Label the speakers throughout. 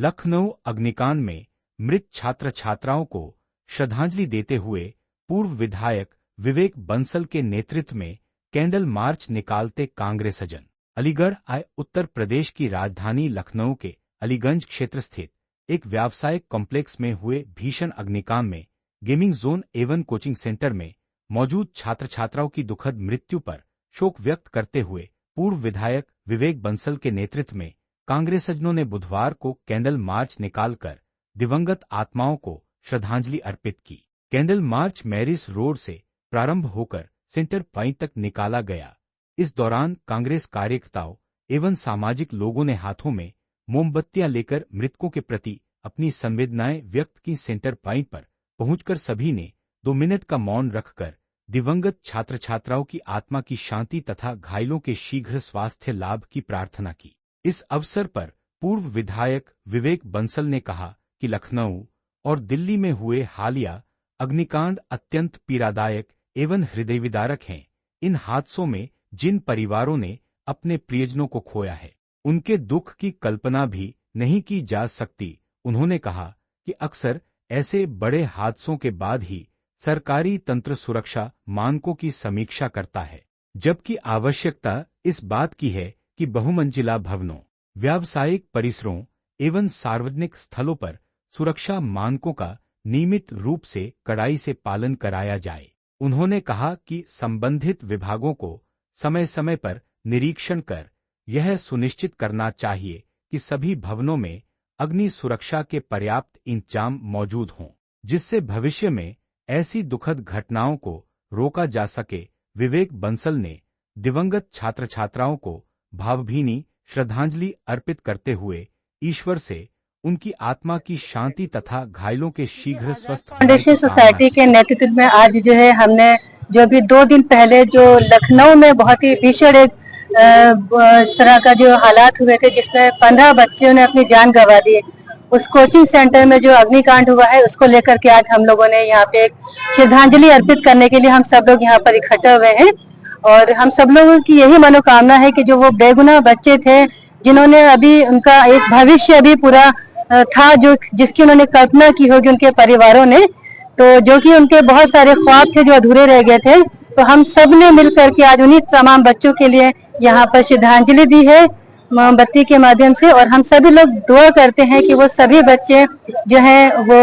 Speaker 1: लखनऊ अग्निकांड में मृत छात्र छात्राओं को श्रद्धांजलि देते हुए पूर्व विधायक विवेक बंसल के नेतृत्व में कैंडल मार्च निकालते कांग्रेसजन अलीगढ़ आए। उत्तर प्रदेश की राजधानी लखनऊ के अलीगंज क्षेत्र स्थित एक व्यावसायिक कॉम्प्लेक्स में हुए भीषण अग्निकांड में गेमिंग जोन एवं कोचिंग सेंटर में मौजूद छात्र छात्राओं की दुखद मृत्यु पर शोक व्यक्त करते हुए पूर्व विधायक विवेक बंसल के नेतृत्व में कांग्रेसजनों ने बुधवार को कैंडल मार्च निकालकर दिवंगत आत्माओं को श्रद्धांजलि अर्पित की। कैंडल मार्च मैरिस रोड से प्रारंभ होकर सेंटर पॉइंट तक निकाला गया। इस दौरान कांग्रेस कार्यकर्ताओं एवं सामाजिक लोगों ने हाथों में मोमबत्तियां लेकर मृतकों के प्रति अपनी संवेदनाएं व्यक्त की। सेंटर पॉइंट पर पहुंचकर सभी ने 2 मिनट का मौन रखकर दिवंगत छात्र छात्राओं की आत्मा की शांति तथा घायलों के शीघ्र स्वास्थ्य लाभ की प्रार्थना की। इस अवसर पर पूर्व विधायक विवेक बंसल ने कहा कि लखनऊ और दिल्ली में हुए हालिया अग्निकांड अत्यंत पीड़ादायक एवं हृदयविदारक हैं। इन हादसों में जिन परिवारों ने अपने प्रियजनों को खोया है, उनके दुख की कल्पना भी नहीं की जा सकती। उन्होंने कहा कि अक्सर ऐसे बड़े हादसों के बाद ही सरकारी तंत्र सुरक्षा मानकों की समीक्षा करता है, जबकि आवश्यकता इस बात की है कि बहुमंजिला भवनों, व्यावसायिक परिसरों एवं सार्वजनिक स्थलों पर सुरक्षा मानकों का नियमित रूप से कड़ाई से पालन कराया जाए। उन्होंने कहा कि संबंधित विभागों को समय समय पर निरीक्षण कर यह सुनिश्चित करना चाहिए कि सभी भवनों में अग्नि सुरक्षा के पर्याप्त इंतजाम मौजूद हों, जिससे भविष्य में ऐसी दुखद घटनाओं को रोका जा सके। विवेक बंसल ने दिवंगत छात्र छात्राओं को भावभीनी श्रद्धांजलि अर्पित करते हुए ईश्वर से उनकी आत्मा की शांति तथा घायलों के शीघ्र स्वस्थ
Speaker 2: फाउंडेशन सोसाइटी के नेतृत्व में आज जो है हमने जो भी 2 दिन पहले जो लखनऊ में बहुत ही भीषण एक तरह का जो हालात हुए थे, जिसमें 15 बच्चों ने अपनी जान गंवा दी, उस कोचिंग सेंटर में जो अग्निकांड हुआ है उसको लेकर के आज हम लोगों ने यहाँ पे एक श्रद्धांजलि अर्पित करने के लिए हम सब लोग यहाँ पर इकट्ठा हुए हैं। और हम सब लोगों की यही मनोकामना है कि जो वो बेगुनाह बच्चे थे, जिन्होंने अभी उनका एक भविष्य अभी पूरा था, जो जिसकी उन्होंने कल्पना की होगी उनके परिवारों ने, तो जो कि उनके बहुत सारे ख्वाब थे जो अधूरे रह गए थे, तो हम सब ने मिल करके आज उन्हीं तमाम बच्चों के लिए यहाँ पर श्रद्धांजलि दी है मोमबत्ती के माध्यम से। और हम सभी लोग दुआ करते हैं कि वो सभी बच्चे जो हैं वो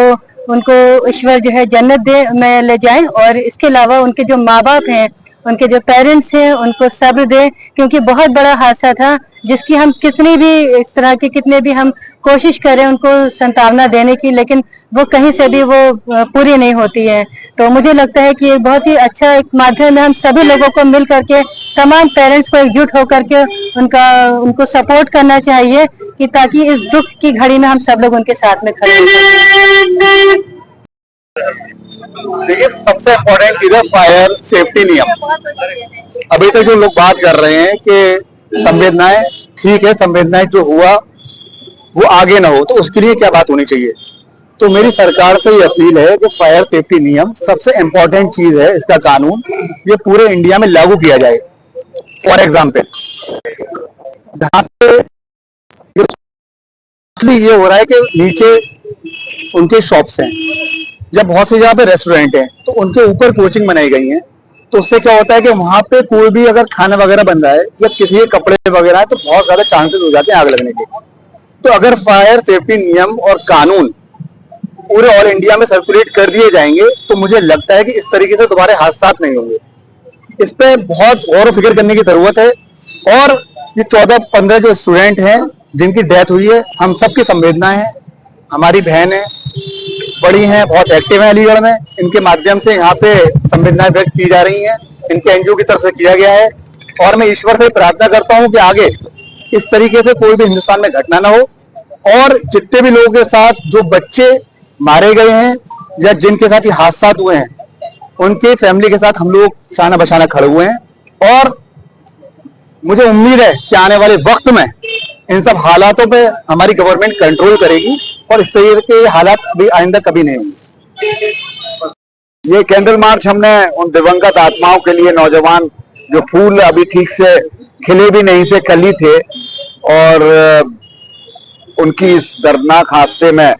Speaker 2: उनको ईश्वर जो है जन्नत में ले जाए, और इसके अलावा उनके जो माँ बाप हैं, उनके जो पेरेंट्स हैं, उनको सब्र दे, क्योंकि बहुत बड़ा हादसा था जिसकी हम कितनी भी इस तरह की कितने भी हम कोशिश करें उनको संतावना देने की, लेकिन वो कहीं से भी वो पूरी नहीं होती है। तो मुझे लगता है कि एक बहुत ही अच्छा एक माध्यम है, हम सभी लोगों को मिल करके तमाम पेरेंट्स को एकजुट होकर के उनको सपोर्ट करना चाहिए, कि ताकि इस दुख की घड़ी में हम सब लोग उनके साथ में खड़े हों।
Speaker 3: देखिए, सबसे इम्पोर्टेंट चीज है फायर सेफ्टी नियम। अभी तो जो लोग बात कर रहे हैं कि संवेदनाएं, ठीक है, संवेदनाएं जो हुआ वो आगे ना हो, तो उसके लिए क्या बात होनी चाहिए। तो मेरी सरकार से ये अपील है कि फायर सेफ्टी नियम सबसे इम्पोर्टेंट चीज है, इसका कानून ये पूरे इंडिया में लागू किया जाए। फॉर एग्जाम्पल, जहाँ पे ये हो रहा है कि नीचे उनके शॉप्स हैं, जब बहुत सी जगह पे रेस्टोरेंट हैं, तो उनके ऊपर कोचिंग बनाई गई है, तो उससे क्या होता है कि वहां पे कोई भी अगर खाना वगैरह बन रहा है या किसी के कपड़े वगैरह है, तो बहुत ज्यादा चांसेस हो जाते हैं आग लगने के। तो अगर फायर सेफ्टी नियम और कानून पूरे ऑल इंडिया में सर्कुलेट कर दिए जाएंगे, तो मुझे लगता है कि इस तरीके से दोबारा हादसा नहीं होंगे। इस पे बहुत गौर फिक्र करने की जरूरत है। और ये 14-15 जो स्टूडेंट हैं जिनकी डेथ हुई है, हम सबकी संवेदनाएं हैं, हमारी बहन है, बड़ी हैं, बहुत एक्टिव हैं अलीगढ़ में, इनके माध्यम से यहाँ पे संवेदनाएं व्यक्त की जा रही हैं, इनके एनजीओ की तरफ से किया गया है। और मैं ईश्वर से प्रार्थना करता हूँ कि आगे इस तरीके से कोई भी हिंदुस्तान में घटना ना हो, और जितने भी लोगों के साथ जो बच्चे मारे गए हैं या जिनके साथ ये हादसा हुए हैं, उनके फैमिली के साथ हम लोग शाना बशाना खड़े हुए हैं। और मुझे उम्मीद है कि आने वाले वक्त में इन सब हालातों पे हमारी गवर्नमेंट कंट्रोल करेगी और इस तरीके के हालात अभी आइंदा कभी नहीं होंगे। ये कैंडल मार्च हमने उन दिवंगत आत्माओं के लिए, नौजवान जो फूल अभी ठीक से खिले भी नहीं थे, कली थे, और
Speaker 4: उनकी इस दर्दनाक हादसे में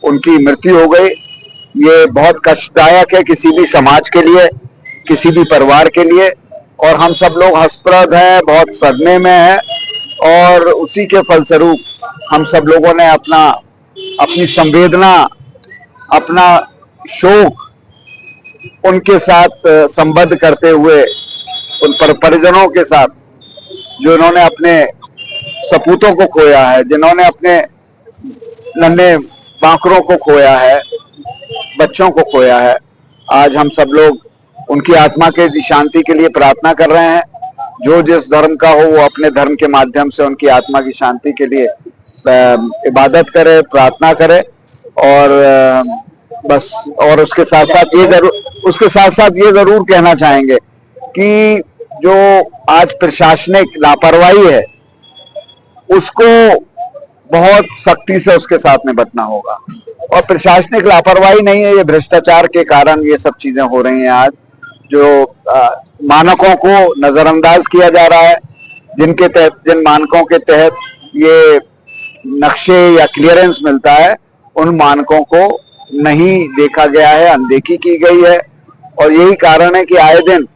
Speaker 4: उनकी मृत्यु हो गई। ये बहुत कष्टदायक है किसी भी समाज के लिए, किसी भी परिवार के लिए, और हम सब लोग हसप्रद हैं, बहुत सदमे में हैं, और उसी के फलस्वरूप हम सब लोगों ने अपनी संवेदना, अपना शोक उनके साथ संबद्ध करते हुए उन परिजनों के साथ जिन्होंने अपने सपूतों को खोया है, जिन्होंने अपने नन्हे बांकरों को खोया है, बच्चों को खोया है, आज हम सब लोग उनकी आत्मा के शांति के लिए प्रार्थना कर रहे हैं। जो जिस धर्म का हो वो अपने धर्म के माध्यम से उनकी आत्मा की शांति के लिए इबादत करे, प्रार्थना करे, और बस। और उसके साथ साथ ये जरूर कहना चाहेंगे कि जो आज प्रशासनिक लापरवाही है उसको बहुत सख्ती से उसके साथ निपटना होगा। और प्रशासनिक लापरवाही नहीं है, ये भ्रष्टाचार के कारण ये सब चीजें हो रही हैं। आज जो मानकों को नजरअंदाज किया जा रहा है, जिन मानकों के तहत ये नक्शे या क्लियरेंस मिलता है, उन मानकों को नहीं देखा गया है, अनदेखी की गई है। और यही कारण है कि आए दिन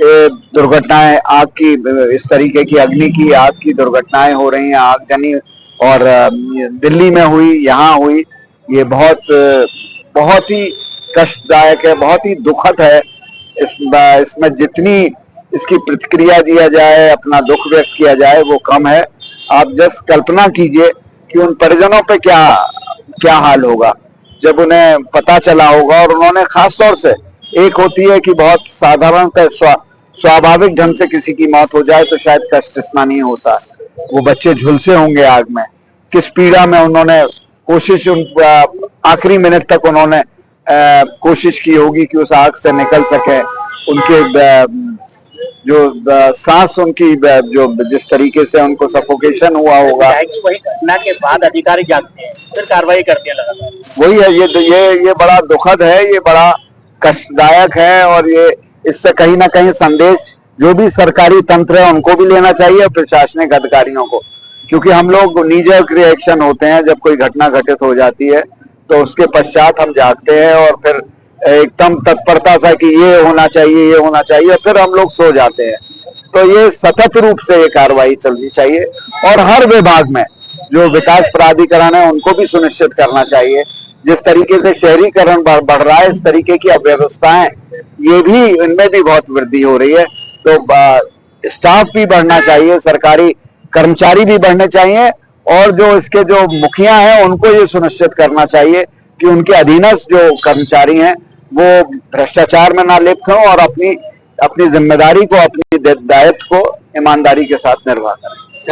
Speaker 4: दुर्घटनाएं, आग की, इस तरीके की अग्नि की, आग की दुर्घटनाएं हो रही हैं, आगजनी, और दिल्ली में हुई, यहाँ हुई। ये बहुत ही कष्टदायक है, बहुत ही दुखद है। इसमें जितनी इसकी प्रतिक्रिया दिया जाए, अपना दुख व्यक्त किया जाए, वो कम है। आप जस्ट कल्पना कीजिए कि उन परिजनों पे क्या हाल होगा जब उन्हें पता चला होगा। और उन्होंने खास तौर से, एक होती है कि बहुत साधारणतः स्वाभाविक ढंग से किसी की मौत हो जाए तो शायद कष्ट इतना नहीं होता, वो बच्चे झुलसे होंगे आग में, किस पीड़ा में उन्होंने कोशिश, आखिरी मिनट तक उन्होंने कोशिश की होगी कि उस आग से निकल सके। उनके जो सांस, उनकी जो जिस तरीके से उनको सफोकेशन हुआ होगा,
Speaker 5: वही घटना के बाद अधिकारी जागते हैं, फिर कार्रवाई करते हैं लगातार।
Speaker 4: वही है, ये बड़ा दुखद है, ये बड़ा कष्टदायक है। और ये इससे कहीं ना कहीं संदेश जो भी सरकारी तंत्र है उनको भी लेना चाहिए, प्रशासनिक अधिकारियों को, क्योंकि हम लोग नीजक रिएक्शन होते हैं जब कोई घटना घटित हो जाती है, तो उसके पश्चात हम जागते हैं और फिर एकदम तत्परता से कि ये होना चाहिए, फिर हम लोग सो जाते हैं। तो ये सतत रूप से ये कार्रवाई चलनी चाहिए, और हर विभाग में जो विकास प्राधिकरण है उनको भी सुनिश्चित करना चाहिए। जिस तरीके से शहरीकरण बढ़ रहा है, इस तरीके की अव्यवस्थाएं, ये भी, इनमें भी बहुत वृद्धि हो रही है। तो स्टाफ भी बढ़ना चाहिए, सरकारी कर्मचारी भी बढ़ने चाहिए, और जो इसके जो मुखिया हैं उनको ये सुनिश्चित करना चाहिए कि उनके अधीनस्थ जो कर्मचारी हैं वो भ्रष्टाचार में ना लिप्त हों और अपनी जिम्मेदारी को, अपनी दायित्व को ईमानदारी के साथ निर्वाह करें।